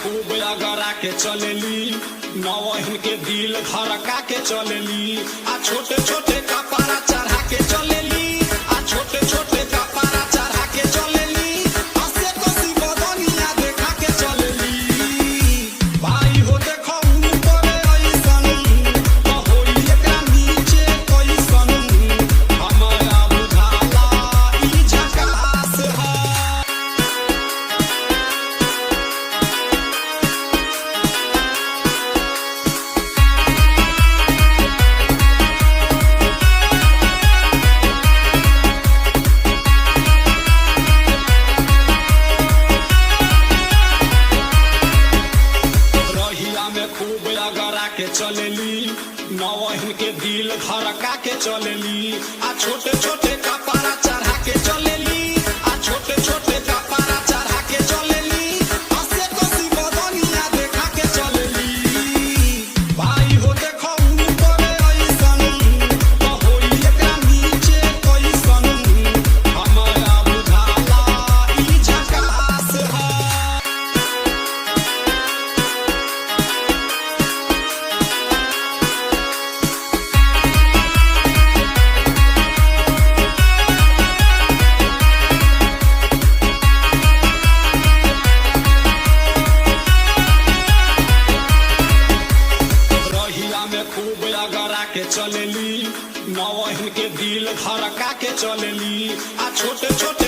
खूब अगरा के चलेली, नवहिन के दिल धड़का के चलेली। आ छोटे छोटे कपड़ा चढ़ा के चलेली, आ छोटे छोटे कपड़ा चढ़ा के चलेली। हंसे कसी बदनिया देखा के चलेली। भाई हो देखो ऊपर ऐसन, तो होई एकरा नीचे कैसन। हमारा बुझाला ई झकास है। रहिया में खूब अगरा के चलेली, नवहिन के दिल धड़का के चलेली। आ छोटे छोटे कपड़ा चढ़ा के चलेली, आ छोटे छोटे कपड़ा चढ़ा के चलेली। हंसे कसी बदनिया देखा के चलेली। भाई हो देखो ऊपर ऐसन, तो होई एकरा नीचे कैसन। हमारा बुझाला ई झकास है। रहिया में खूब अगरा के चलेली, नवहिन के दिल धड़का के चलेली। आ छोटे छोटे